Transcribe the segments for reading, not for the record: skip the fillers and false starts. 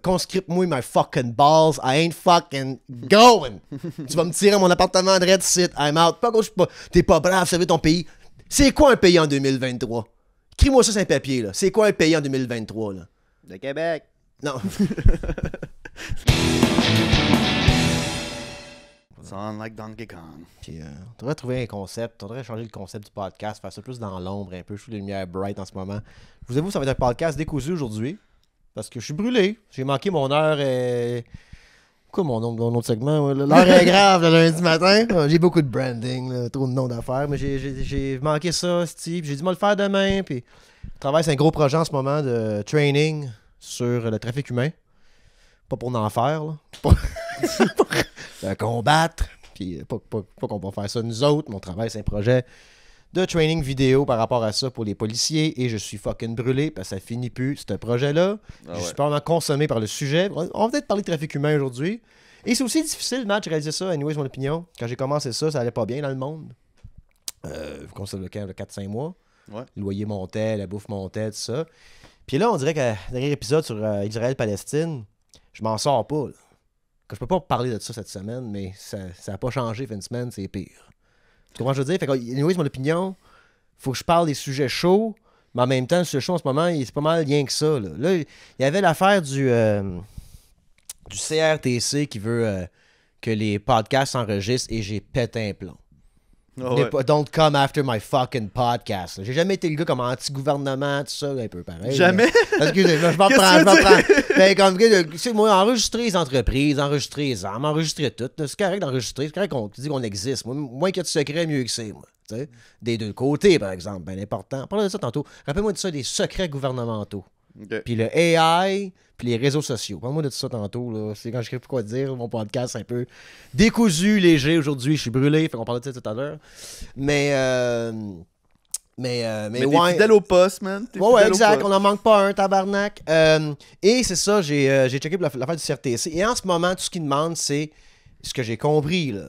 Conscript-moi my fucking balls. I ain't fucking going. Tu vas me tirer à mon appartement de Red Sit. I'm out. Pas gauche, pas. T'es pas brave, servir ton pays. C'est quoi un pays en 2023? Écris-moi ça sur un papier, là. C'est quoi un pays en 2023, là? Le Québec. Non. Sound like Donkey Kong. Puis, on devrait trouver un concept. On devrait changer le concept du podcast, faire ça plus dans l'ombre, un peu. Je trouve les lumières bright en ce moment. Je vous avoue, ça va être un podcast décousu aujourd'hui. Parce que je suis brûlé. J'ai manqué mon heure. Quoi mon nom de segment? L'heure est grave le lundi matin. J'ai beaucoup de branding, là, trop de noms d'affaires. Mais j'ai manqué ça, Steve. J'ai dû me le faire demain. Puis, je travaille sur un gros projet en ce moment de training sur le trafic humain. Pas pour en faire, là. Pour combattre. Puis, pas qu'on va faire ça nous autres. Mon travail, c'est un projet de training vidéo par rapport à ça pour les policiers et je suis fucking brûlé parce que ça finit plus, ce projet-là. Je suis pas vraiment consommé par le sujet. On va peut-être parler de trafic humain aujourd'hui. Et c'est aussi difficile, Matt, de réaliser ça, anyways, mon opinion. Quand j'ai commencé ça allait pas bien dans le monde. Comme ça, le 4-5 mois. Ouais. Le loyer montait, la bouffe montait, tout ça. Puis là, on dirait que dernier épisode sur Israël-Palestine, je m'en sors pas. Là. Je peux pas parler de ça cette semaine, mais ça a pas changé, fait une semaine, c'est pire. Tu comprends ce que je veux dire? Fait que, anyways, mon opinion, faut que je parle des sujets chauds, mais en même temps, le sujet chaud en ce moment, c'est pas mal rien que ça. Là, il y avait l'affaire du CRTC qui veut que les podcasts s'enregistrent et j'ai pété un plomb. Don't come after my fucking podcast. J'ai jamais été le gars comme anti-gouvernement, tout ça, un peu pareil. Jamais? Excusez-moi, je m'en prends. Ben, comme, tu sais, moi, enregistrer les entreprises, enregistrer les armes, enregistrer tout. C'est correct d'enregistrer, c'est correct qu'on dit qu'on existe. Moi, moins qu'il y a de secrets, mieux que c'est, moi. T'sais? Des deux côtés, par exemple, bien important. On parlait de ça tantôt. Rappelle-moi de ça, des secrets gouvernementaux. Okay. Puis le AI, puis les réseaux sociaux. Parle-moi de tout ça tantôt. Là. C'est quand je sais plus quoi dire. Mon podcast, c'est un peu décousu, léger aujourd'hui. Je suis brûlé. Fait qu'on parlait de ça tout à l'heure. Mais t'es ouais. fidèle au poste, man. Ouais, exact. On n'en manque pas un, tabarnak. Et c'est ça, j'ai checké pour l'affaire du CRTC. Et en ce moment, tout ce qu'ils demandent, c'est ce que j'ai compris. Là.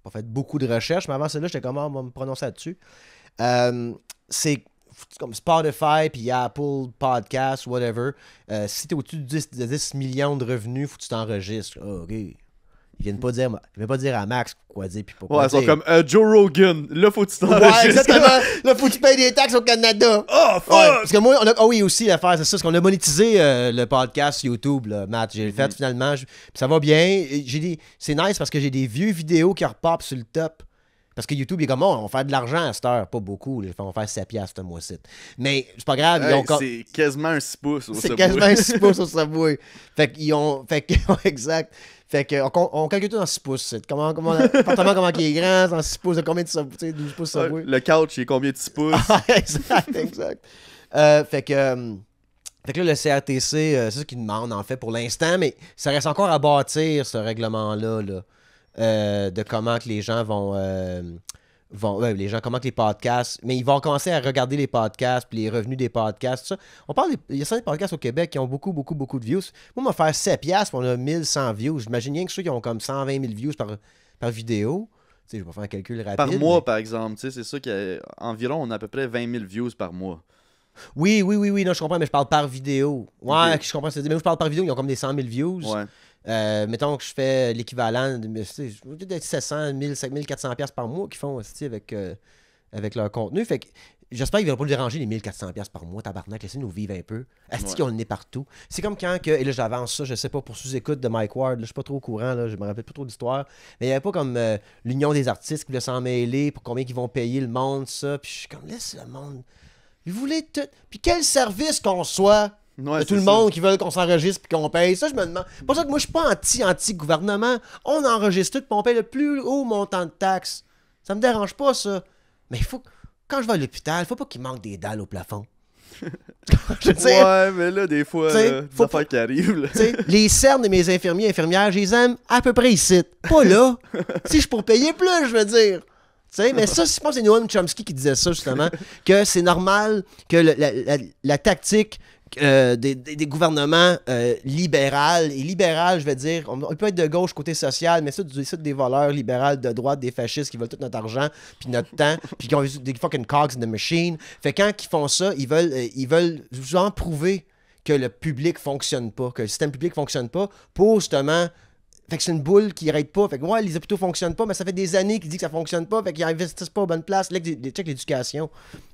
Pas fait beaucoup de recherches, mais avant celle-là, j'étais comment on va me prononcer là-dessus. C'est comme Spotify puis Apple Podcast, whatever. Si t'es au-dessus de 10 millions de revenus, faut que tu t'enregistres. Oh, OK. Ils viennent pas dire à Max quoi dire puis pourquoi. Ouais, ils sont comme Joe Rogan. Là, faut que tu t'enregistres. Ouais, exactement. Là, faut que tu payes des taxes au Canada. Oh, fuck! Ouais, parce que moi, oui, aussi, l'affaire, c'est ça. Parce qu'on a monétisé le podcast YouTube, là, Matt. J'ai fait finalement. Puis ça va bien. C'est nice parce que j'ai des vieux vidéos qui repopent sur le top. Parce que YouTube, il est comme, on va faire de l'argent à cette heure. Pas beaucoup. Là. On va faire 7 piastres ce mois-ci. Mais c'est pas grave. Hey, c'est quasiment un 6 pouces au Subway. C'est quasiment un 6 pouces au Subway. Fait qu'ils ont... exact. Fait qu'on calcule tout en 6 pouces. L'appartement, comment il est grand, en 6 pouces, de combien de Subway, 12 pouces Subway. Le couch, il est combien de 6 pouces? exact. Fait que là, le CRTC, c'est ça qu'ils demandent, en fait, pour l'instant, mais ça reste encore à bâtir, ce règlement-là, là, de comment que les gens comment que les podcasts, mais ils vont commencer à regarder les podcasts, puis les revenus des podcasts, tout ça. Il y a certains podcasts au Québec qui ont beaucoup, beaucoup, beaucoup de views. Moi, on va faire 7 piastres, puis on a 1100 views. J'imagine bien que ceux qui ont comme 120 000 views par vidéo. Tu sais, je vais faire un calcul rapide. Par mois, par exemple. Tu sais, c'est ça qu'environ, on a à peu près 20 000 views par mois. Oui, non, je comprends, mais je parle par vidéo. Ouais, okay. Je comprends ce que tu dis. Mais je parle par vidéo, ils ont comme des 100 000 views. Ouais. Mettons que je fais l'équivalent de 700, 1000, 5400 pièces par mois qu'ils font aussi avec leur contenu. Fait que j'espère qu'ils ne vont pas nous déranger les 1400 pièces par mois, tabarnak, laissez-nous vivre un peu. Est-ce qu'ils ont le nez partout? C'est comme quand, et là j'avance ça, je sais pas, pour sous-écoute de Mike Ward, là, je suis pas trop au courant, là, je me rappelle pas trop d'histoire, mais il n'y avait pas comme l'Union des artistes qui voulait s'en mêler pour combien ils vont payer le monde, ça, puis je suis comme, laisse le monde. Ils voulaient tout. Puis quel service qu'on soit? Ouais, tout le monde qui veut qu'on s'enregistre puis qu'on paye. Ça, je me demande. C'est pour ça que moi, je suis pas anti-gouvernement. On enregistre tout puis on paye le plus haut montant de taxes. Ça me dérange pas, ça. Mais il faut. Quand je vais à l'hôpital, il faut pas qu'il manque des dalles au plafond. Ouais, mais là, des fois, des affaires qui arrivent. Les cernes de mes infirmières, je les aime à peu près ici. Pas là. Si je pour payer plus, je veux dire. T'sais, mais ça, je pense que c'est Noam Chomsky qui disait ça, justement, que c'est normal que la tactique des gouvernements libérales, et libéral, je vais dire, on peut être de gauche côté social, mais ça, des voleurs libérales de droite, des fascistes qui veulent tout notre argent, puis notre temps, puis qui ont des fucking cogs in the machine. Fait quand ils font ça, ils veulent souvent prouver que le public fonctionne pas, que le système public fonctionne pas pour justement. Fait que c'est une boule qui arrête pas. Fait que ouais, les hôpitaux fonctionnent pas, mais ça fait des années qu'ils disent que ça fonctionne pas. Fait qu'ils investissent pas aux bonnes places. Là, check l'éducation.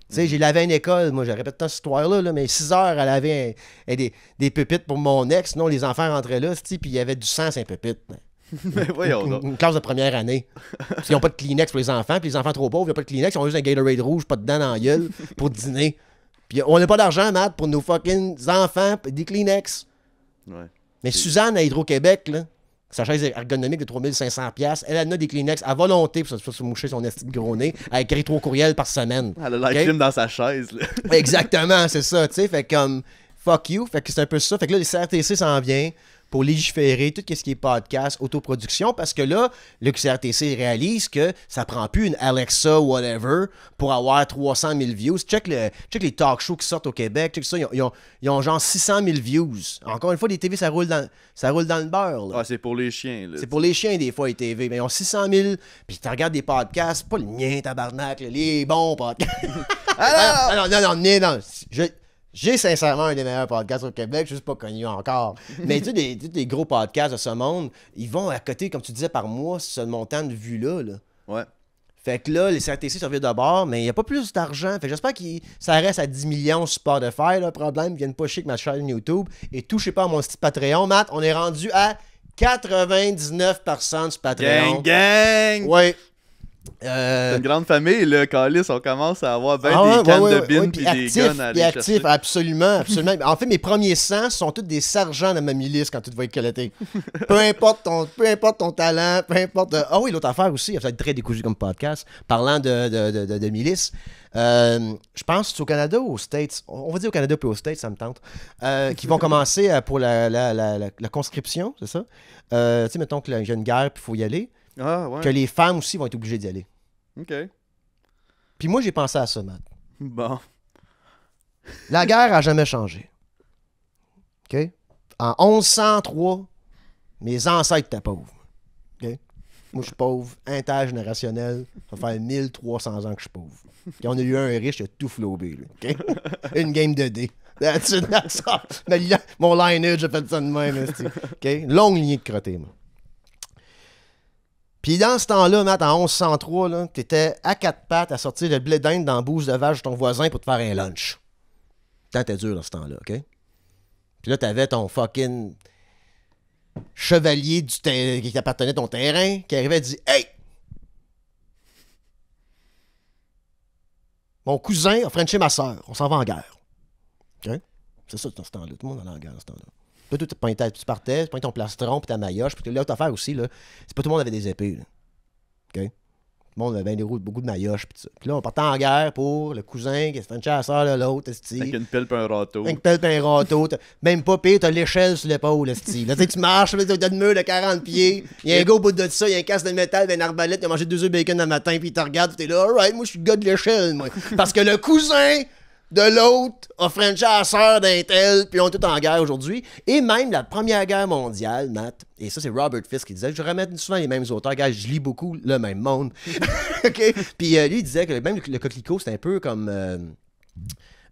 Tu sais, j'ai lavé une école. Moi, je répète tant cette histoire-là, là, mais 6 heures, elle avait des pupitres pour mon ex. Sinon, les enfants rentraient là, puis il y avait du sang sur un pupitre. Mais voyons donc. Une classe de première année. Ils n'ont pas de Kleenex pour les enfants, puis les enfants trop pauvres, ils n'ont pas de Kleenex, ils ont juste un Gatorade rouge, pas de dents dans la gueule pour dîner. Puis on n'a pas d'argent, Matt, pour nos fucking enfants, des Kleenex. Ouais. Mais Suzanne, à Hydro-Québec, là, sa chaise ergonomique de 3500$, elle a des Kleenex à volonté pour se moucher son esti de gros nez. Elle écrit 3 courriels par semaine. Elle a la clim dans sa chaise. Là. Exactement, c'est ça, tu sais. Fait comme, fuck you. Fait que c'est un peu ça. Fait que là, les CRTC s'en vient pour légiférer tout ce qui est podcast, autoproduction, parce que là, le CRTC réalise que ça prend plus une Alexa whatever pour avoir 300 000 views. Check les talk shows qui sortent au Québec, check ça, ils ont genre 600 000 views. Encore une fois, les TV, ça roule dans le beurre. Là. Ah, c'est pour les chiens. Là, c'est pour les chiens, des fois, les TV. Mais ils ont 600 000, puis tu regardes des podcasts, pas le mien, tabarnak, là, les bons podcasts. non. J'ai sincèrement un des meilleurs podcasts au Québec, je suis juste pas connu encore. Mais tu sais, des gros podcasts de ce monde, ils vont à côté, comme tu disais, par mois, ce montant de vues-là. Là. Ouais. Fait que là, les CRTC servent de bord, mais il n'y a pas plus d'argent. Fait que j'espère que ça reste à 10 millions sur Spotify, le problème. Ils viennent pas chier avec ma chaîne YouTube. Et touchez pas à mon site Patreon, Matt. On est rendu à 99% sur Patreon. Gang! Ouais. C'est une grande famille, là, Calis, on commence à avoir des cannes de bines puis des guns à aller chercher. Absolument. En fait, mes premiers 100 sont tous des sergents de ma milice quand tu te vas éclater. peu importe ton talent, peu importe... Ah oui, l'autre affaire aussi, ça va être très décousu comme podcast, parlant de milice. Je pense que c'est au Canada ou aux States, on va dire au Canada puis aux States, ça me tente, qui vont commencer pour la conscription, c'est ça? Tu sais, mettons qu'il y a une guerre puis il faut y aller. Ah, ouais. Que les femmes aussi vont être obligées d'y aller. OK. Puis moi, j'ai pensé à ça, Matt. Bon. La guerre a jamais changé. OK? En 1103, mes ancêtres étaient pauvres. OK? Moi, je suis pauvre, intergénérationnel. Ça fait 1300 ans que je suis pauvre. Puis on a eu un riche, il a tout flobé. Lui. OK? Une game de dés. That's it. Mon lineage, j'ai fait ça de même. OK? Longue lignée de crottés, moi. Puis dans ce temps-là, Matt, en 1103, là, t'étais à 4 pattes à sortir le blé d'Inde dans la bouse de vache de ton voisin pour te faire un lunch. T'étais dur dans ce temps-là, OK? Puis là, t'avais ton fucking chevalier qui appartenait à ton terrain qui arrivait et dit « Hey! Mon cousin a frenché ma soeur. On s'en va en guerre. » OK? C'est ça dans ce temps-là. Tout le monde allait en guerre dans ce temps-là. Puis tu partais, tu prenais ton plastron puis ta maillotche. Puis l'autre affaire aussi, là, c'est pas tout le monde avait des épées. Là. OK? Tout le monde avait beaucoup de maillotches. Puis là, on partait en guerre pour le cousin qui se fait une chasseur de l'autre. Avec une pelle et un râteau. Avec une pelle et un râteau. Même pas pire, t'as l'échelle sur l'épaule. Là, tu marches, t'as une mur de 40 pieds. Il y a un gars au bout de ça, il y a un casque de métal, une arbalète, il a mangé 2 œufs bacon le matin, puis il te regarde, t'es là, alright, moi je suis le gars de l'échelle, moi. Parce que le cousin de l'autre a frenché la sœur d'un tel, puis on est tous en guerre aujourd'hui. Et même la Première Guerre mondiale, Matt, et ça c'est Robert Fisk qui disait, je remets souvent les mêmes auteurs, gars, je lis beaucoup le même monde. OK? Puis lui, il disait que même le coquelicot, c'est un peu comme...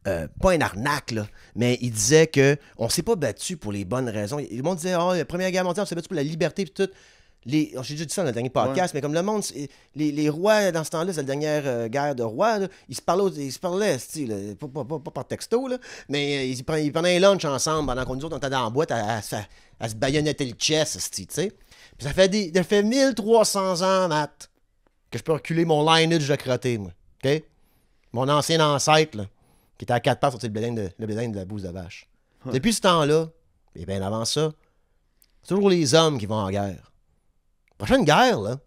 pas un arnaque, là, mais il disait que on s'est pas battu pour les bonnes raisons. Le monde disait, la Première Guerre mondiale, on s'est battu pour la liberté, puis tout. J'ai déjà dit ça dans le dernier podcast, mais comme le monde, les rois, dans ce temps-là, c'est la dernière guerre de rois, là, ils se parlaient style, pas par texto, là, mais ils prenaient un lunch ensemble pendant qu'on nous autres, on était dans la boîte à se baïonnetter le chest, tu sais. Puis ça fait 1300 ans, Matt, que je peux reculer mon lineage de crotté, moi. OK? Mon ancien ancêtre, là, qui était à 4 pattes sur le blé d'Inde de la bouse de vache. Ouais. Depuis ce temps-là, et bien avant ça, c'est toujours les hommes qui vont en guerre. Prochaine guerre, là,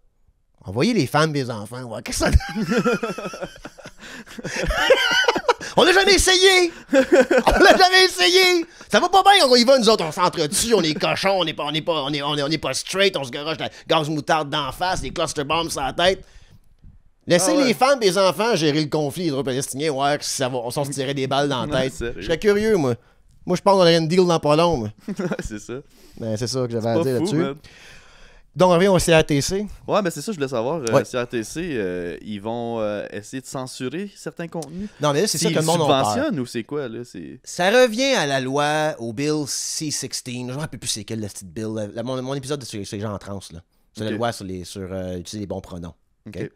envoyez les femmes et les enfants, voir qu'est-ce que ça donne. On l'a jamais essayé! Ça va pas bien, on y va, nous autres, on s'entretue, on est cochons, on est pas straight, on se garoche la gaz moutarde d'en face, des cluster bombs sur la tête. Laissez les femmes et les enfants gérer le conflit israélo-palestinien, ouais, on s'en se tirait des balles dans la tête. Je serais curieux, moi. Moi, je pense qu'on aurait une deal dans pas long, moi. C'est ça. Mais c'est ça que j'avais à dire là-dessus. Man. Donc, on revient au CRTC. Ouais, mais c'est ça, je voulais savoir. CRTC, ils vont essayer de censurer certains contenus. Non, mais là, c'est ça que le monde subventionne ou c'est quoi, là? Ça revient à la loi, au Bill C-16. Je ne me rappelle plus c'est quel, le petit Bill. Mon épisode sur les gens en trans, là. C'est la loi sur utiliser les bons pronoms. Okay?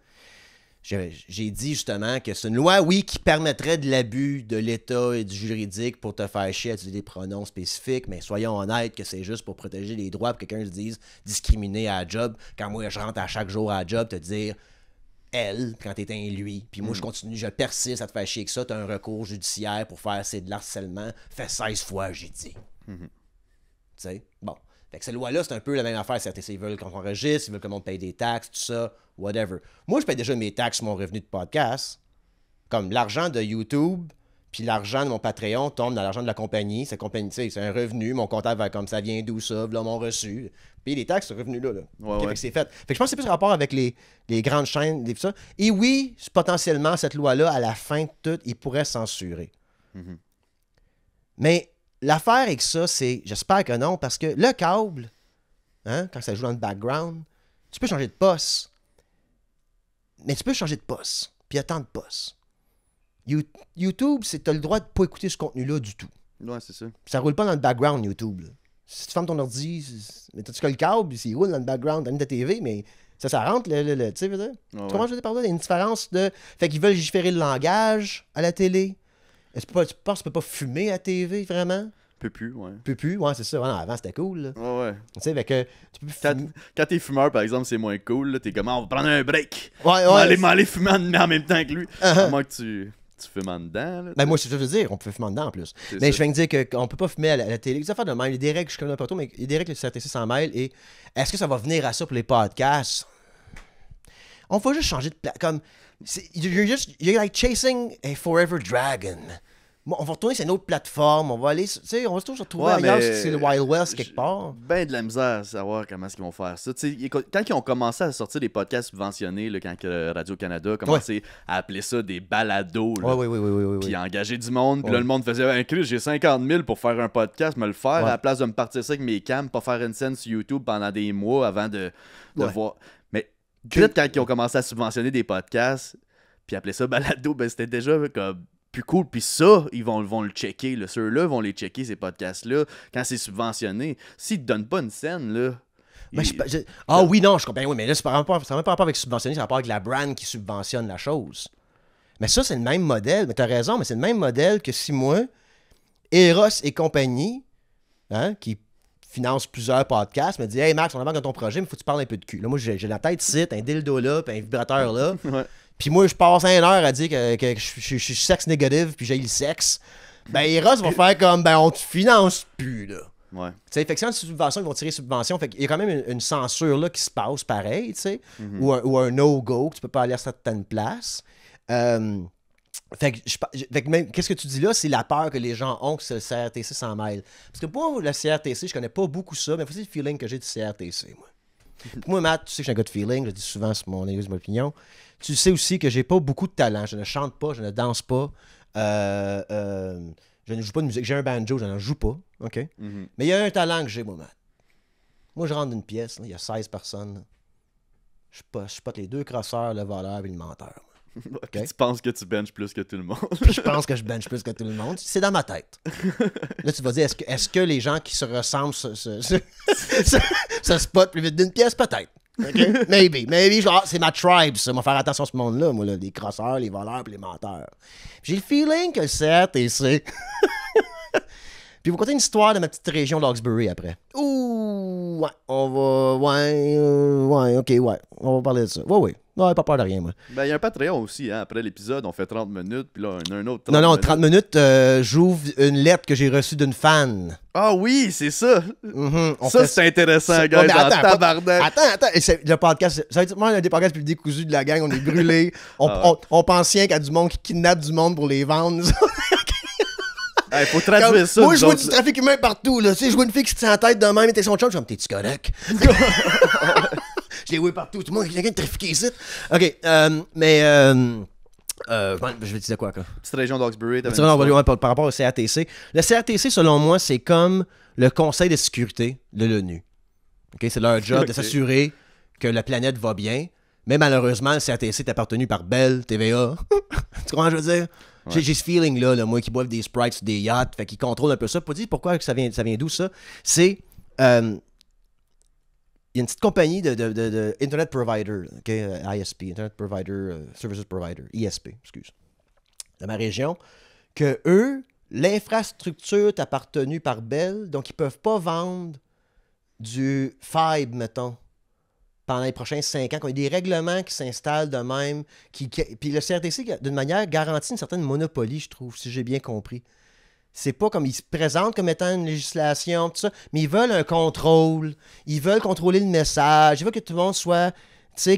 J'ai dit justement que c'est une loi, oui, qui permettrait de l'abus de l'État et du juridique pour te faire chier à utiliser des pronoms spécifiques, mais soyons honnêtes que c'est juste pour protéger les droits, pour que quelqu'un se dise discriminer à la job. Quand moi, je rentre à chaque jour à la job, te dire elle, quand t'es un lui, puis moi, je continue, je persiste à te faire chier que ça, t'as un recours judiciaire pour faire c'est de l'harcèlement, fait 16 fois, j'ai dit. Tu sais, bon. Fait que cette loi-là, c'est un peu la même affaire. CRTC, ils veulent qu'on enregistre, ils veulent que le monde paye des taxes, tout ça, whatever. Moi, je paye déjà mes taxes sur mon revenu de podcast. Comme l'argent de YouTube, puis l'argent de mon Patreon tombe dans l'argent de la compagnie. Cette compagnie, c'est un revenu. Mon comptable va comme ça vient d'où ça, là, mon reçu. Puis les taxes, ce revenu-là. Là. Ouais. Fait que c'est fait. Fait que je pense que c'est plus rapport avec les grandes chaînes, tout ça. Et oui, potentiellement, cette loi-là, à la fin de tout, ils pourraient censurer. Mais l'affaire avec ça, c'est, j'espère que non, parce que le câble, hein, quand ça joue dans le background, tu peux changer de poste. Mais tu peux changer de poste. Puis il y a tant de postes. YouTube, c'est t'as le droit de pas écouter ce contenu-là du tout. Ouais, c'est ça. Ça roule pas dans le background, YouTube. Là. Si tu fermes ton ordi, mais t'as-tu que le câble, il roule dans le background, dans ta TV, mais ça rentre, tu sais, comment je veux dire par là? Il y a une différence de... Fait qu'ils veulent légiférer le langage à la télé. Est-ce que tu penses que tu peux pas fumer à la TV, vraiment? Peut plus, ouais. Peut plus, ouais, c'est ça. Ouais, non, avant, c'était cool, là. Ouais. Tu sais, fait que tu peux fumer. Quand t'es fumeur, par exemple, c'est moins cool, là. T'es comme, on va prendre un break. Ouais. M'aller fumer en même temps que lui. À moins que tu fumes en dedans, là. Ben, moi, c'est ce que je veux dire. On peut fumer en dedans, en plus. Mais je viens de dire qu'on peut pas fumer à la télé. Ça fait de même. Il y a des règles, je connais pas trop, mais il y a des règles que le CRTC s'en mêle. Et est-ce que ça va venir à ça pour les podcasts? On va juste changer de comme you're like chasing a forever dragon. On va retourner sur une autre plateforme, on va aller, tu sais, on va toujours se retrouver ailleurs, c'est le Wild West quelque part. Ben de la misère à savoir comment est-ce qu'ils vont faire ça. Tu sais, quand ils ont commencé à sortir des podcasts subventionnés, là, quand Radio-Canada a commencé à appeler ça des balados, puis à engager du monde, puis là le monde faisait Chris, j'ai 50 000 pour faire un podcast, me le faire, à la place de me partir ça avec mes cams, pas faire une scène sur YouTube pendant des mois avant de voir. Mais quand ils ont commencé à subventionner des podcasts, puis appeler ça balado, ben c'était déjà comme plus cool. Puis ça, ils vont le checker. Ceux-là vont les checker, ces podcasts-là, quand c'est subventionné. S'ils te donnent pas une scène, là... oui, non, je comprends. Oui, mais là, ça n'a même pas rapport avec subventionner, ça a rapport avec la brand qui subventionne la chose. Mais ça, c'est le même modèle. Mais t'as raison, mais c'est le même modèle que si moi, Eros et compagnie, hein, qui finance plusieurs podcasts, me dit « Hey Max, on embarque dans ton projet, mais faut que tu parles un peu de cul. » Là, moi, j'ai la tête ici, un dildo là, puis un vibrateur là. Puis moi, je passe 1 heure à dire que je suis sexe négatif puis j'ai le sexe. Ben, Eros va faire comme, ben, on te finance plus, là. Ouais. Tu sais, fait que sans subvention, ils vont tirer subvention. Fait qu'il y a quand même une censure, là, qui se passe pareil, tu sais. Ou un no-go, que tu peux pas aller à certaines places. Fait que même, qu'est-ce que tu dis là? C'est la peur que les gens ont que le CRTC s'en mêle. Parce que pour le CRTC, je connais pas beaucoup ça, mais c'est le feeling que j'ai du CRTC, moi. Moi, Matt, tu sais que j'ai un gars de feeling, je le dis souvent sur mon église, mon opinion. Tu sais aussi que j'ai pas beaucoup de talent. Je ne chante pas, je ne danse pas. Je ne joue pas de musique. J'ai un banjo, je n'en joue pas. OK? Mais il y a un talent que j'ai, moi, Matt. Moi, je rentre d'une pièce, il y a 16 personnes. Là. Je pote les 2 crosseurs, le voleur et le menteur. Okay? Tu penses que tu benches plus que tout le monde. Je pense que je bench plus que tout le monde. C'est dans ma tête. Là, tu vas dire, est-ce que les gens qui se ressemblent se spotent plus vite d'une pièce? Peut-être. Okay? Maybe. Genre, c'est ma tribe, ça. Moi, faire attention à ce monde-là, moi, là, les crosseurs, les voleurs et les menteurs. J'ai le feeling que le CRTC... Puis vous conter une histoire de ma petite région d'Hawkesbury après. Ouh, ouais, on va parler de ça. Ouais, pas peur de rien, moi. Ben, il y a un Patreon aussi, hein. Après l'épisode, on fait 30 minutes, puis là, un autre 30 minutes. Non, 30 minutes, j'ouvre une lettre que j'ai reçue d'une fan. Ah oui, c'est ça. Ça, c'est intéressant, gars, dans tabarnak. Attends. Le podcast, ça va être un des podcasts plus décousus de la gang. On est brûlés. On pense rien qu'il y a du monde qui kidnappe du monde pour les vendre. Il faut traduire ça. Moi, je vois du trafic humain partout. Là. Tu sais, je vois une fille qui se tient en tête de même et t'es son chum. Je suis comme, t'es-tu correct? Je l'ai vu partout. Tout le monde, il y a quelqu'un de trafiqué ici. OK, je vais te dire quoi? Petite région d'Hawkesbury. Par rapport au CRTC. Le CRTC, selon moi, c'est comme le Conseil de sécurité de l'ONU. Okay? C'est leur job de s'assurer que la planète va bien. Mais malheureusement, le CRTC est appartenu par Bell, TVA. Tu comprends ce que je veux dire? Ouais. J'ai ce feeling-là, là, moi, qui boivent des Sprites sur des yachts, fait qu'ils contrôlent un peu ça. Pour dire pourquoi ça vient d'où, ça? C'est... il y a une petite compagnie de Internet Provider, okay? ISP, Internet Provider, Services Provider, ISP, excuse, de ma région, que eux, l'infrastructure est appartenue par Bell, donc ils peuvent pas vendre du fibre, mettons, pendant les prochains 5 ans, qu'il y a des règlements qui s'installent de même. Puis le CRTC, d'une manière, garantit une certaine monopolie, je trouve, si j'ai bien compris. C'est pas comme ils se présentent comme étant une législation, tout ça, mais ils veulent un contrôle. Ils veulent contrôler le message. Ils veulent que tout le monde soit, tu sais,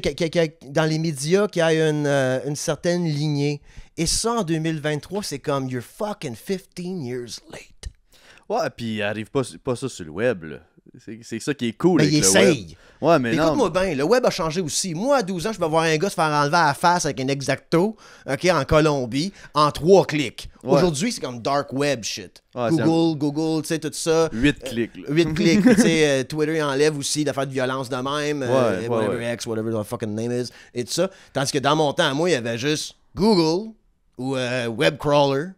dans les médias, qu'il y ait une certaine lignée. Et ça, en 2023, c'est comme you're fucking 15 years late. Ouais, puis il arrive pas ça sur le web, là. C'est ça qui est cool. Mais il essaye. Ouais, mais non. Écoute-moi bien, le web a changé aussi. Moi, à 12 ans, je peux voir un gars se faire enlever à la face avec un Exacto, OK, en Colombie, en 3 clics. Ouais. Aujourd'hui, c'est comme dark web shit. Ouais, Google, tu sais, tout ça. 8 clics. Là. 8 clics. Tu sais, Twitter il enlève aussi d'affaires de violence de même. Whatever X, whatever the fucking name is. Et tout ça. Tandis que dans mon temps, moi, il y avait juste Google ou Webcrawler.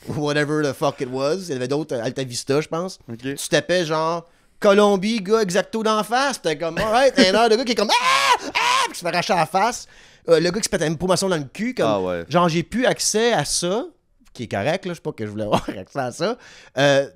Whatever the fuck it was. Il y avait d'autres, Alta Vista, je pense. Okay. Tu tapais genre Colombie, gars, Exacto d'en face. T'es comme, alright, un heure de gars qui est comme, puis se fait arracher à la face. Le gars qui se pète une promotion dans le cul. Comme, genre, j'ai plus accès à ça. Qui est correct, là, je sais pas que je voulais avoir accès à ça.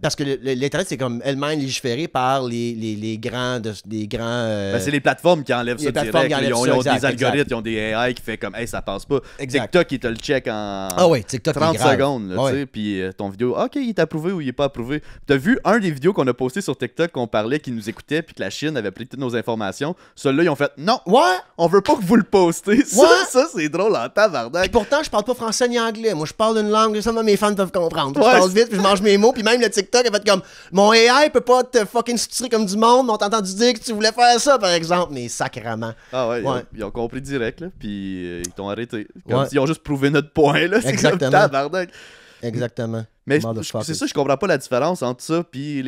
Parce que l'Internet, c'est comme elle-même légiféré par les grands... Ben, c'est les plateformes qui enlèvent ça direct. Ils ont des algorithmes, ils ont des AI qui fait comme, hey, ça passe pas. Exact. TikTok, il te le check en TikTok 30 secondes. Là, puis ton vidéo, OK, il est approuvé ou il est pas approuvé. T'as vu un des vidéos qu'on a posté sur TikTok qu'on parlait, qui nous écoutait, puis que la Chine avait pris toutes nos informations. Ceux-là, ils ont fait, non, on veut pas que vous le postez. Ça, c'est drôle en tabarnak. Puis pourtant, je parle pas français ni anglais. Moi, je parle une langue ça, mes fans peuvent comprendre. Je parle vite, puis je mange mes mots, puis même le TikTok a fait comme mon AI peut pas te fucking structurer comme du monde, mais on t'a entendu dire que tu voulais faire ça, par exemple, mais sacrément. Ah ouais. Ils ont compris direct, là, puis ils t'ont arrêté. Comme ils ont juste prouvé notre point, là. C'est comme tabarnak. Exactement. Mais c'est ça, je comprends pas la différence entre ça puis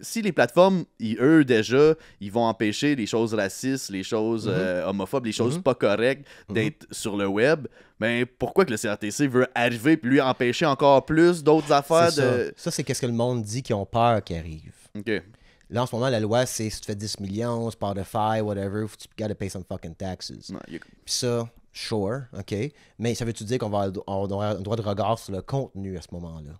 si les plateformes, eux déjà, ils vont empêcher les choses racistes, les choses homophobes, les choses pas correctes d'être sur le web, ben pourquoi que le CRTC veut arriver puis lui empêcher encore plus d'autres affaires Ça, c'est qu'est-ce que le monde dit qu'ils ont peur qui arrive. OK. Là, en ce moment, la loi, c'est si tu fais 10 millions, Spotify, whatever, tu gotta pay some fucking taxes. Puis ça, sure, OK. Mais ça veut-tu dire qu'on va avoir un droit de regard sur le contenu à ce moment-là?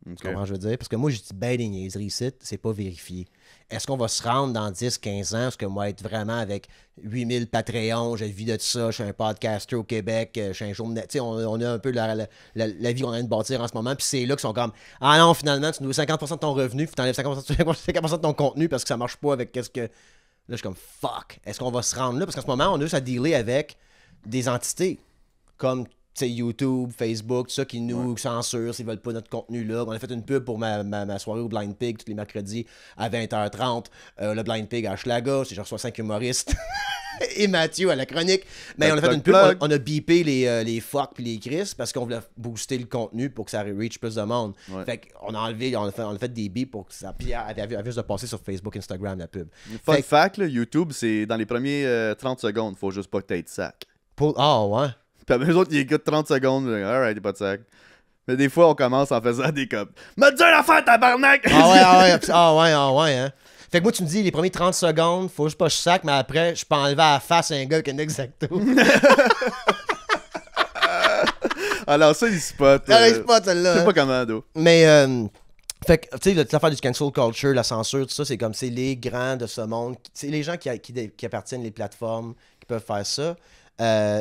Tu comprends, je veux dire? Parce que moi, je dis ben des niaiseries ici, c'est pas vérifié. Est-ce qu'on va se rendre dans 10-15 ans? Est-ce que moi, être vraiment avec 8000 Patreons, je vis de ça, je suis un podcaster au Québec, je suis un journaliste. Tu sais, on a un peu la vie qu'on a de bâtir en ce moment, puis c'est là qu'ils sont comme, ah non, finalement, tu nous 50% de ton revenu, puis tu enlèves 50% de ton contenu parce que ça marche pas avec qu'est-ce que. Là, je suis comme, fuck, est-ce qu'on va se rendre là? Parce qu'en ce moment, on a juste à dealer avec des entités comme YouTube, Facebook, tout ça qui nous censurent s'ils veulent pas notre contenu là. On a fait une pub pour ma soirée au Blind Pig tous les mercredis à 20h30. Le Blind Pig à Schlaga, c'est genre 65 humoristes. Et Mathieu à la chronique. Mais on a fait une pub, on a beepé les fuck puis les Chris parce qu'on voulait booster le contenu pour que ça reach plus de monde. Fait qu'on a enlevé, on a fait des beeps pour que ça. Puis elle avait juste de passer sur Facebook, Instagram, la pub. Fun fact, là, YouTube, c'est dans les premiers 30 secondes, faut juste pas que t'aies de sac. Ah ouais. Puis eux autres, ils écoutent 30 secondes. Alright, y'a pas de sac. Mais des fois, on commence en faisant des copes. Me dis l'affaire, tabarnak! Ah ouais, hein. Fait que moi, tu me dis, les premiers 30 secondes, faut juste pas que je sac, mais après, je peux enlever à la face un gars avec un Exacto. Alors, ça, il spot. Il spot, celle-là. C'est pas commando. Mais, fait que, tu sais, l'affaire du cancel culture, la censure, tout ça, c'est comme, c'est les grands de ce monde. C'est les gens qui appartiennent les plateformes qui peuvent faire ça.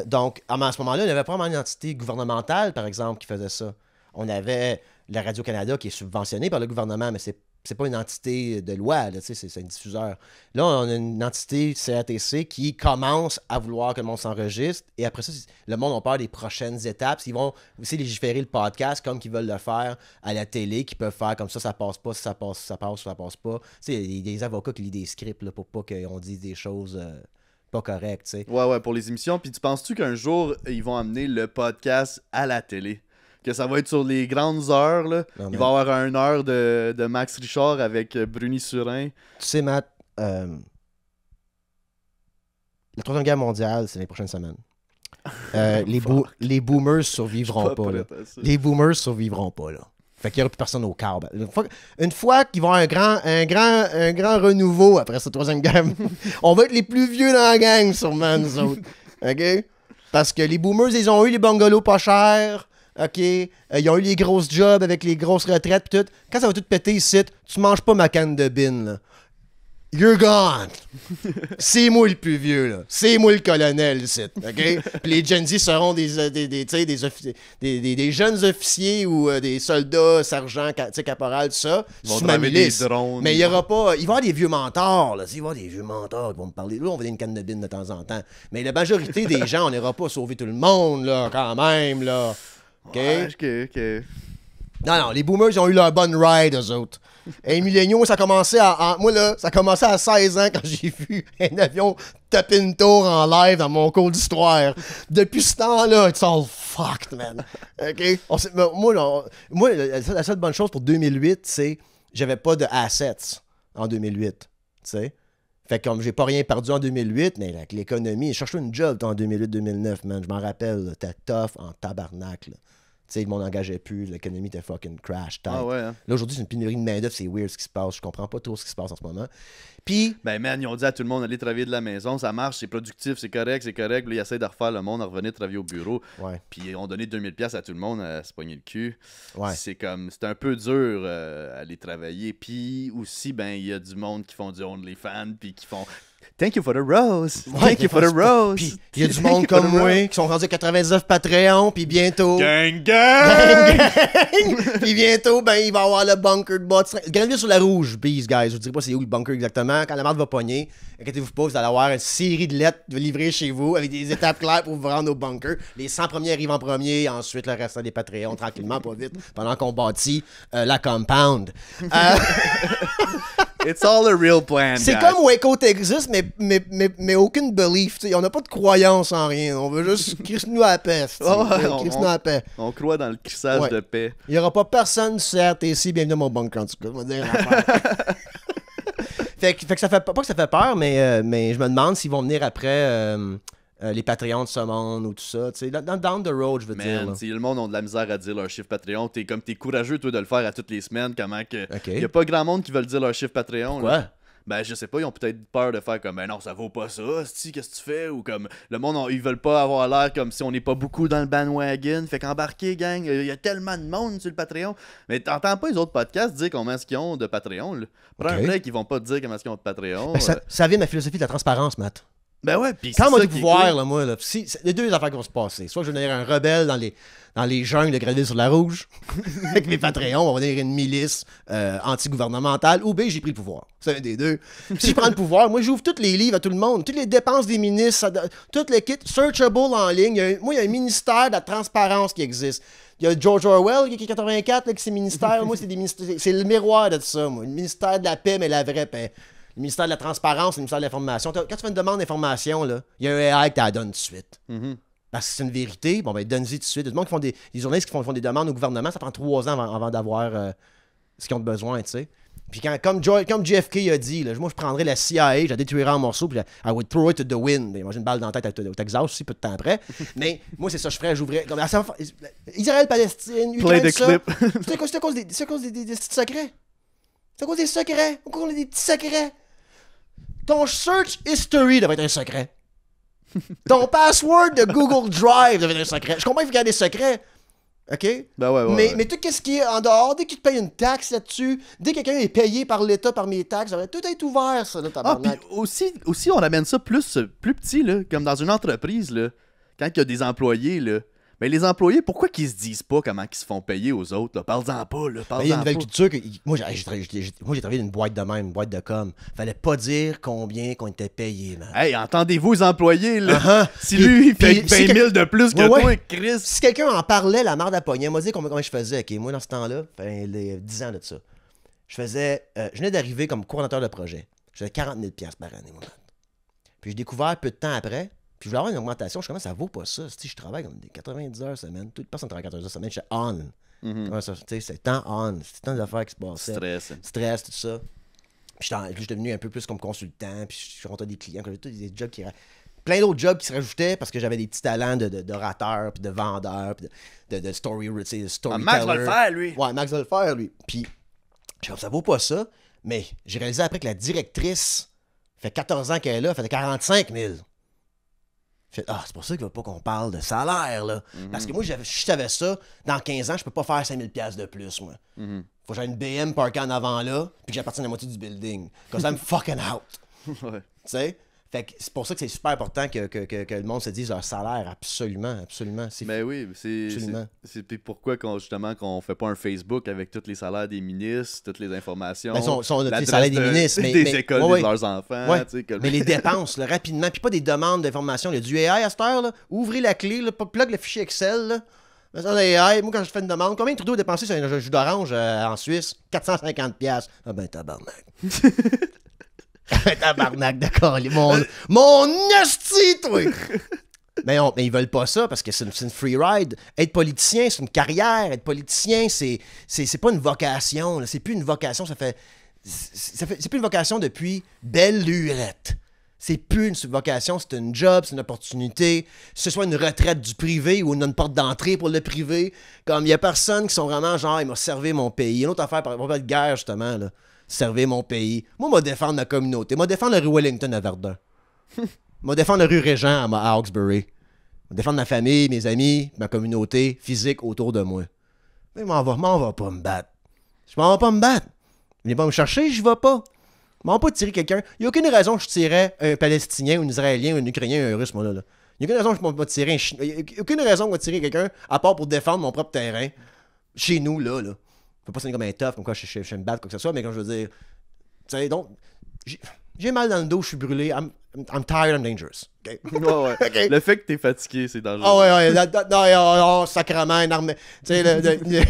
Donc, à ce moment-là, il n'y avait pas vraiment une entité gouvernementale, par exemple, qui faisait ça. On avait la Radio-Canada qui est subventionnée par le gouvernement, mais c'est pas une entité de loi, là, c'est un diffuseur. Là, on a une entité CRTC qui commence à vouloir que le monde s'enregistre, et après ça, le monde a peur des prochaines étapes. Ils vont aussi légiférer le podcast comme qu'ils veulent le faire à la télé, qu'ils peuvent faire comme ça passe pas, ça passe pas. Tu sais, il y a des avocats qui lisent des scripts là, pour pas qu'on dise des choses... pas correct, tu sais. Ouais, pour les émissions. Puis tu penses-tu qu'un jour, ils vont amener le podcast à la télé? Que ça va être sur les grandes heures, là. Il va y avoir 1 heure de Max Richard avec Bruni Surin. Tu sais, Matt, la Troisième Guerre mondiale, c'est les prochaines semaines. Les boomers survivront pas. Là. Les boomers survivront pas, là. Fait qu'il n'y aura plus personne au câble. Une fois qu'ils vont avoir un grand renouveau après cette Troisième Guerre, on va être les plus vieux dans la gang, sûrement, nous autres. OK? Parce que les boomers, ils ont eu les bungalows pas chers. OK? Ils ont eu les grosses jobs avec les grosses retraites pis tout. Quand ça va tout péter ici, tu manges pas ma canne de bin, là. You're gone! C'est moi le plus vieux, là. C'est moi le colonel, ici. OK? Puis les Gen Z seront des jeunes officiers ou des soldats, sergents, caporal, tout ça. Sous ma milice. Mais il y aura pas. Il va y avoir des vieux mentors, là. Il va y avoir des vieux mentors qui vont me parler. Là, on va donner une canne de bine de temps en temps. Mais la majorité des gens, on n'ira pas sauver tout le monde, là, quand même, là. OK? Ouais, Non, les boomers, ils ont eu leur bonne ride, eux autres. Et milléniaux, ça a commencé moi, là, ça a commencé à 16 ans quand j'ai vu un avion taper une tour en live dans mon cours d'histoire. Depuis ce temps-là, it's all fucked, man. OK? Moi, la seule bonne chose pour 2008, c'est que j'avais pas de assets en 2008. Tu sais? Fait que comme j'ai pas rien perdu en 2008, mais avec l'économie, je cherchais une job en 2008-2009, man. Je m'en rappelle, t'es tough en tabarnak, là. Tu sais, le monde n'engageait plus, l'économie était fucking crash. Ah ouais, hein? Là, aujourd'hui, c'est une pénurie de main-d'œuvre, c'est weird ce qui se passe. Je comprends pas trop ce qui se passe en ce moment. Puis. Ben, man, ils ont dit à tout le monde d'aller travailler de la maison, ça marche, c'est productif, c'est correct. Puis là, ils essaient de refaire le monde à revenir travailler au bureau. Ouais. Puis ils ont donné 2000$ à tout le monde à se pogner le cul. Ouais. C'est un peu dur à aller travailler. Puis aussi, ben, il y a du monde qui font du OnlyFans, puis qui font. Thank you for the rose. Thank you for the rose. Puis il y a du monde comme moi qui sont rendus à 99 Patreon, puis bientôt. Gang! Puis bientôt, ben, il va y avoir le bunker de bot. Gravez sur la rouge, please, guys. Je vous dirai pas c'est où le bunker exactement. Quand la marde va pogner, inquiétez-vous pas, vous allez avoir une série de lettres livrées chez vous avec des étapes claires pour vous rendre au bunker. Les 100 premiers arrivent en premier, ensuite le reste des Patreons, tranquillement, pas vite, pendant qu'on bâtit la compound. It's all a real plan, c'est guys. comme Waco, Texas, mais aucune belief. T'sais. On n'a pas de croyance en rien. On veut juste crisser-nous à la paix. Crisser-nous à la paix. On croit dans le crissage de paix. Il n'y aura pas personne sur RTC. Bienvenue à mon bunker, en tout cas. On va dire fait que ça fait pas que ça fait peur, mais je me demande s'ils vont venir après les Patreons de ce monde ou tout ça. Down the road, je veux dire. Man, le monde a de la misère à dire leur chiffre Patreon. T'es courageux, toi, de le faire à toutes les semaines. Comment que. Y a pas grand monde qui veut le dire leur chiffre Patreon. Quoi? Là. Ben, je sais pas, ils ont peut-être peur de faire comme, ben non, ça vaut pas ça, qu'est-ce que tu fais? Ou comme, le monde, ils veulent pas avoir l'air comme si on n'est pas beaucoup dans le bandwagon. Fait qu'embarquer, gang, il y a tellement de monde sur le Patreon. Mais t'entends pas les autres podcasts dire combien est-ce qu'ils ont de Patreon, là. Prends un break, ils vont pas te dire combien est-ce qu'ils ont de Patreon. Ben, ça vient de ma philosophie de la transparence, Matt. Ben ouais, pis quand on va pouvoir, là, moi, là, les deux affaires qui vont se passer. Soit je vais devenir un rebelle dans les jungles de Graville sur la Rouge, avec mes Patreons, on va devenir une milice anti-gouvernementale, ou B, j'ai pris le pouvoir. C'est un des deux. Si je prends le pouvoir, moi, j'ouvre tous les livres à tout le monde, toutes les dépenses des ministres, tout le kit searchable en ligne. Moi, il y a un ministère de la transparence qui existe. Il y a George Orwell qui est 84, là, qui c'est ministère. Moi, c'est le miroir de ça, moi. Le ministère de la paix, mais la vraie paix. Le ministère de la Transparence, le ministère de l'Information. Quand tu fais une demande d'information, il y a un AI qui te la donne tout de suite. Mm-hmm. Parce que c'est une vérité. Bon, ben, donne-y tout de suite. Il y a des gens qui font des journalistes qui font des demandes au gouvernement. Ça prend 3 ans avant d'avoir ce qu'ils ont besoin, tu sais. Puis comme JFK a dit, là, moi, je prendrais la CIA, je la détruirais en morceaux, puis I would throw it to the wind. Moi, j'ai une balle dans la tête au Texas aussi, peu de temps après. Mais moi, c'est ça que je ferais. J'ouvrais. Israël, Palestine, Ukraine, ça. C'est à cause des petits secrets. C'est à cause des secrets. On a des petits secrets. Ton search history devrait être un secret. Ton password de Google Drive devrait être un secret. Je comprends qu'il faut garder des secrets. OK? Ben ouais. Mais tout ce qui est en dehors, dès que tu te payes une taxe là-dessus, dès que quelqu'un est payé par l'État par mes taxes, ça devrait tout être ouvert, ça, là, tabarnak. Puis aussi, on amène ça plus petit, là, comme dans une entreprise, là, quand il y a des employés, là. Mais les employés, pourquoi qu'ils se disent pas comment ils se font payer aux autres? Là? Parle-en pas, là. Il y a une nouvelle culture que. Moi, j'ai travaillé dans une boîte de même, une boîte de com. Fallait pas dire combien qu'on était payé, man. Hey, entendez-vous les employés, là? Si lui, il fait 20 000 de plus que toi, Chris. Si quelqu'un en parlait, la marde à pogner, elle m'a dit combien je faisais. OK, moi, dans ce temps-là, les 10 ans de ça, je venais d'arriver comme coordonnateur de projet. Je faisais 40 000$ par année, mon gars. Puis j'ai découvert peu de temps après. Puis je voulais avoir une augmentation. Je suis comme, ça vaut pas ça. Je travaille comme des 90 heures semaine. Toute personne travaille 90 heures semaine. Je suis on. Mm-hmm. C'est tant on. C'est tant d'affaires qui se passaient. Stress, tout ça. Puis je suis devenu un peu plus comme consultant, puis je suis rentré des clients, des jobs plein d'autres jobs qui se rajoutaient parce que j'avais des petits talents d'orateur, puis de vendeur, puis de storyteller. Max va le faire, lui. Ouais, Max va le faire, lui. Puis, ça vaut pas ça, mais j'ai réalisé après que la directrice fait 14 ans qu'elle est là, elle fait 45 000. C'est pour ça qu'il ne veut pas qu'on parle de salaire, là. Parce que moi, si je savais ça, dans 15 ans, je peux pas faire 5 000$ de plus, moi. Faut que j'aie une BM parkée en avant là, puis que j'appartienne à la moitié du building. Because I'm fucking out. Ouais. Tu sais? Fait que c'est pour ça que c'est super important que le monde se dise leur salaire, absolument. Mais oui, c'est pourquoi justement qu'on fait pas un Facebook avec tous les salaires des ministres, toutes les informations. Ben, sont les salaires des ministres, des écoles de leurs enfants. Ouais. Que... Mais les dépenses, là, rapidement, puis pas des demandes d'informations. Il y a du AI à cette heure, là. Ouvrez la clé, là, plug le fichier Excel, là. AI, moi, quand je fais une demande, combien Trudeau a dépensé sur un jus d'orange en Suisse? 450$. Ah ben, tabarnak. Tabarnak, d'accord. Mon esti, toi! mais ils veulent pas ça parce que c'est une free ride. Être politicien, c'est une carrière. Être politicien, c'est pas une vocation. Là. C'est plus une vocation. C'est plus une vocation depuis belle lurette. C'est plus une vocation, c'est une job, c'est une opportunité. Que ce soit une retraite du privé ou une porte d'entrée pour le privé. Comme il y a personne qui sont vraiment genre, il m'a servi mon pays. Une autre affaire, on va pas de guerre, justement, là. Servir mon pays. Moi, je vais défendre la communauté. Je vais défendre la rue Wellington à Verdun. Je vais défendre la rue Régent à Hawkesbury. Je vais défendre ma famille, mes amis, ma communauté physique autour de moi. Mais je m'en vais pas me battre. Je m'en vais pas me battre. Venez pas me chercher, je vais pas. Je m'en vais pas tirer quelqu'un. Il n'y a aucune raison que je tirais un Palestinien, un Israélien, un Ukrainien, un Russe, moi, là. Il n'y a aucune raison que je ne vais pas tirer un Chinois. Il n'y a aucune raison que je vais tirer quelqu'un, à part pour défendre mon propre terrain. Chez nous, là. Je peux pas sonner comme un tough, comme quoi je me battre, quoi que ce soit, mais quand je veux dire. Tu sais, donc. J'ai mal dans le dos, je suis brûlé. I'm tired, I'm dangerous. Okay? Ouais. Okay. Le fait que t'es fatigué, c'est dangereux. Ah ouais, sacrément, une armée. Tu sais,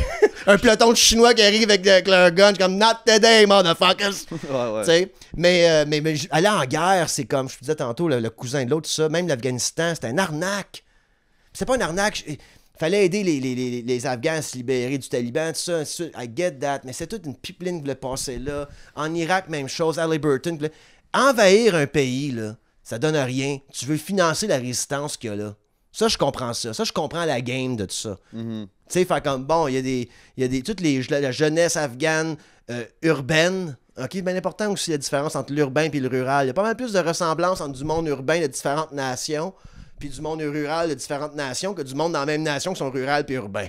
un peloton de Chinois qui arrive avec leur gun, je suis comme, not today, motherfuckers. Ouais. Tu sais, mais aller en guerre, c'est comme, je te disais tantôt, le cousin de l'autre, tout ça, même l'Afghanistan, c'était une arnaque. C'est pas une arnaque. Fallait aider les Afghans à se libérer du Taliban, tout ça, I get that, mais c'est toute une pipeline qui voulait passer là. En Irak, même chose, Halliburton. Envahir un pays, là, ça donne rien. Tu veux financer la résistance qu'il y a là. Ça, je comprends ça. Ça, je comprends la game de tout ça. Tu sais, fait comme, bon, il y a des toute la jeunesse afghane urbaine. OK, c'est bien important aussi la différence entre l'urbain et le rural. Il y a pas mal plus de ressemblances entre du monde urbain de différentes nations puis du monde rural de différentes nations que du monde dans la même nation qui sont rural puis urbain.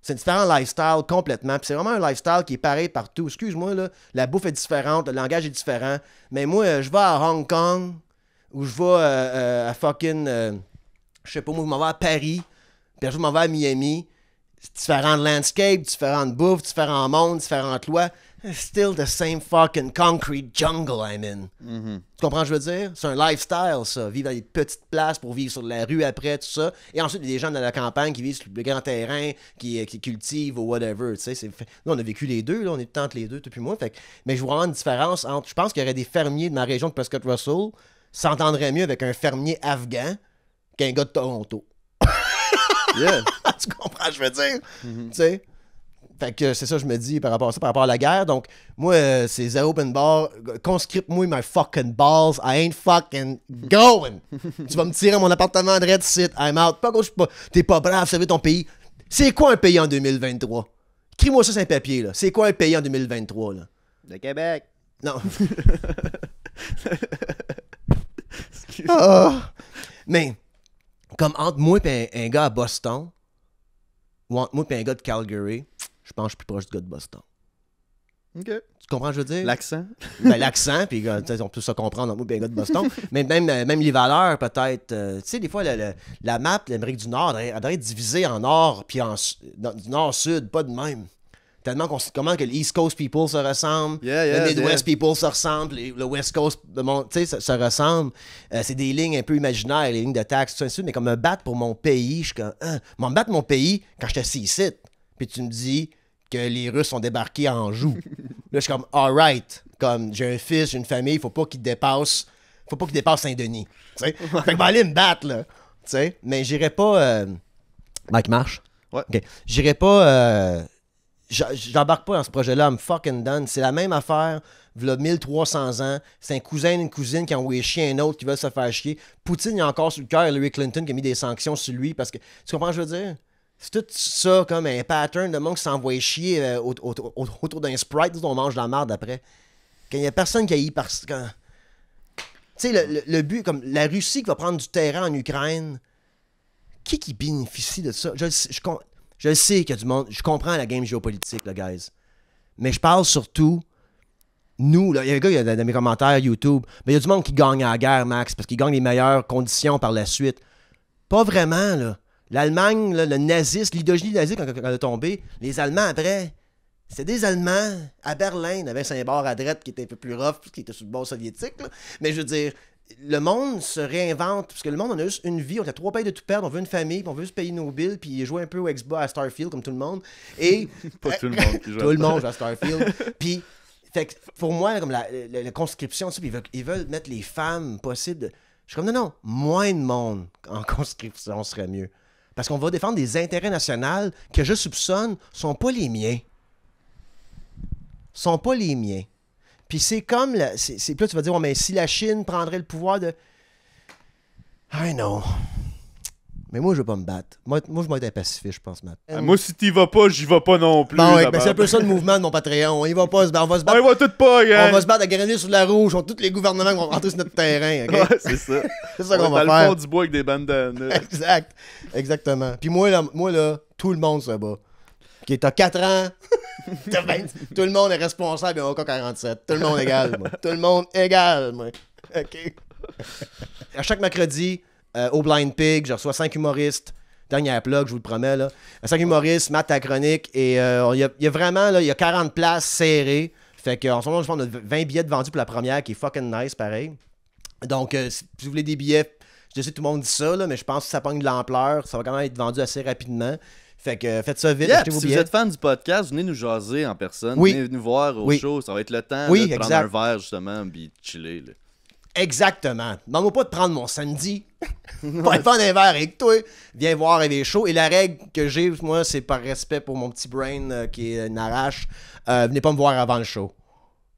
C'est un différent lifestyle complètement. Puis c'est vraiment un lifestyle qui est pareil partout. Excuse-moi, là, la bouffe est différente, le langage est différent. Mais moi, je vais à Hong Kong ou je vais à fucking... je sais pas, moi, je m'en vais à Paris, puis je m'en vais à Miami. C'est différents landscapes, différentes bouffes, différents mondes, différentes lois. Still the same fucking concrete jungle I'm in. Tu comprends ce que je veux dire? C'est un lifestyle, ça. Vivre dans des petites places pour vivre sur la rue après, tout ça. Et ensuite, il y a des gens dans la campagne qui vivent sur le grand terrain, qui cultivent ou whatever. Tu sais, nous, on a vécu les deux, là, on est entre les deux, depuis moi. Fait que... Mais je vois vraiment une différence entre... Je pense qu'il y aurait des fermiers de ma région de Prescott-Russell s'entendraient mieux avec un fermier afghan qu'un gars de Toronto. Yeah. Tu comprends ce que je veux dire? Tu sais? Fait que c'est ça que je me dis par rapport à ça, par rapport à la guerre. Donc, moi, c'est zéro open bar. Conscript-moi my fucking balls. I ain't fucking going. Tu vas me tirer à mon appartement de Red Sit. I'm out. Pas gauche, pas. T'es pas brave, servir ton pays. C'est quoi un pays en 2023? Écris-moi ça sur un papier, là. C'est quoi un pays en 2023, là? Le Québec. Non. Oh. Mais, comme entre moi et un gars à Boston, ou entre moi et un gars de Calgary, je pense que je suis plus proche du gars de Boston. OK. Tu comprends ce que je veux dire? L'accent? Ben, l'accent, puis on peut se comprendre entre moi et un gars de Boston. Mais même les valeurs, peut-être. Tu sais, des fois, la map de l'Amérique du Nord, elle devrait être divisée en nord, puis du nord-sud, pas de même. Tellement comment que les East Coast people se ressemblent, le Midwest people se ressemblent, le West Coast, tu sais, se ressemblent. C'est des lignes un peu imaginaires, les lignes de taxes, tout ça, mais comme me battre pour mon pays, je suis comme, me battre mon pays quand j'étais assis ici, puis tu me dis que les Russes sont débarqués à Anjou. Là, je suis comme, alright, comme j'ai un fils, j'ai une famille, faut pas qu'il dépasse Saint-Denis. Tu sais? Fait que aller me battre, là. Tu sais? Mais j'irai pas. Mike marche? Ouais. OK. J'irai pas. J'embarque pas dans ce projet-là, I'm fucking done. C'est la même affaire v'là 1300 ans. C'est un cousin d'une cousine qui a envoyé chier un autre qui veut se faire chier. Poutine, il a encore sur le cœur Hillary Clinton qui a mis des sanctions sur lui parce que. Tu comprends ce que je veux dire? C'est tout ça comme un pattern de monde qui s'envoie chier autour d'un Sprite, on mange de la merde après. Quand il n'y a personne qui a eu parce que. Tu sais, le but, comme la Russie qui va prendre du terrain en Ukraine, qui bénéficie de ça? Je sais qu'il y a du monde, je comprends la game géopolitique, là, guys. Mais je parle surtout, nous, là, il y a un gars, il y a dans mes commentaires YouTube, mais il y a du monde qui gagne à la guerre, Max, parce qu'il gagne les meilleures conditions par la suite. Pas vraiment, là. L'Allemagne, là, le nazisme, l'idéologie nazie quand elle a tombé, les Allemands après, c'était des Allemands à Berlin. Il y avait un bar à droite qui était un peu plus rough, qui était sous le bord soviétique. Là. Mais je veux dire, le monde se réinvente. Parce que le monde, on a juste une vie. On a 3 pays de tout perdre. On veut une famille. Puis on veut juste payer nos billes. Puis jouer un peu au Xbox à Starfield comme tout le monde. Et. Pas tout le monde qui joue. Tout le monde joue à Starfield. Puis, fait que pour moi, comme la conscription, ils veulent mettre les femmes possibles. Je suis comme, non, moins de monde en conscription serait mieux. Parce qu'on va défendre des intérêts nationaux que je soupçonne sont pas les miens. Sont pas les miens. Puis c'est comme... Puis là, tu vas dire, mais si la Chine prendrait le pouvoir de... I know. Mais moi, je veux pas me battre. Moi je vais être un pacifiste, je pense, Matt. Moi, si t'y vas pas, j'y vais pas non plus. Bon, ouais, ben c'est un peu ça le mouvement de mon Patreon. On y va pas, on va se battre. On y va tout pas, gars. On va se battre à granir sur la rouge. Tous les gouvernements qui vont rentrer sur notre terrain. Okay? Ouais, c'est ça. C'est ça qu'on va faire. faire. Le fond du bois avec des bandanas. Exact. Exactement. Puis moi, là, tout le monde se bat. OK, t'as 4 ans. Tout le monde est responsable d'un AK-47. Tout le monde égal, moi. Tout le monde égal, moi. OK. À chaque mercredi, au Blind Pig, je reçois 5 humoristes. Dernière plug, je vous le promets, là. 5 humoristes, Matt, ta chronique. Et il y a vraiment, là, il y a 40 places serrées. Fait qu'en ce moment, je pense qu'on a 20 billets de vendus pour la première, qui est fucking nice, pareil. Donc, si vous voulez des billets, je sais que tout le monde dit ça, là, mais je pense que ça pogne de l'ampleur. Ça va quand même être vendu assez rapidement. Fait que faites ça vite, achetez vos si billets. vous êtes fan du podcast, venez nous jaser en personne. Oui. Venez nous voir au show. Ça va être le temps de prendre un verre, justement, puis de chiller. Là. Exactement. Demande-moi pas de prendre mon samedi. Pas prendre un verre avec toi. Viens voir les shows. Et la règle que j'ai, moi, c'est par respect pour mon petit brain qui est une arrache. Venez pas me voir avant le show.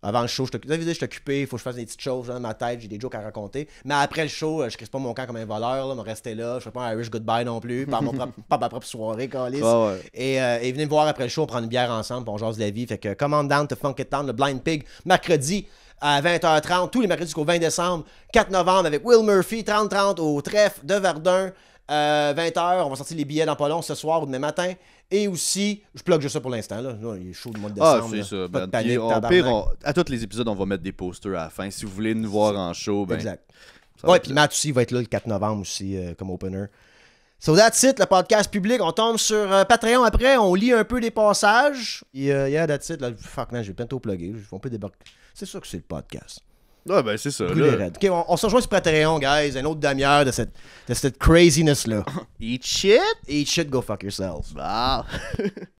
Avant le show, je suis occupé, il faut que je fasse des petites choses dans ma tête, j'ai des jokes à raconter. Mais après le show, je crisse pas mon camp comme un voleur, là, me rester là, je fais pas un Irish goodbye non plus, pas ma propre soirée, câlisse. Ouais. Et venez me voir après le show, on prend une bière ensemble, on jase de la vie. Fait que Come On Down to Funk It Town, le Blind Pig, mercredi à 20h30, tous les mercredis jusqu'au 20 décembre, 4 novembre avec Will Murphy, 30-30 au trèfle de Verdun. 20h, on va sortir les billets dans pas long ce soir ou demain matin. Et aussi, je plug juste ça pour l'instant. Là, il est chaud le mois de décembre. C'est ça. Pas de panique, à tous les épisodes, on va mettre des posters à la fin. Si vous voulez nous voir en show, ben. Exact. Ouais, puis Matt aussi va être là le 4 novembre aussi comme opener. So that's it, le podcast public. On tombe sur Patreon après, on lit un peu des passages. Yeah, that's it. Là, fuck man, je vais bientôt plugger. On peut débarquer. C'est sûr que c'est le podcast. Ouais, ben c'est ça. Là. OK, on se rejoint sur Patreon, guys. Un autre demi-heure de cette craziness-là. Eat shit? Eat shit, go fuck yourselves. Wow.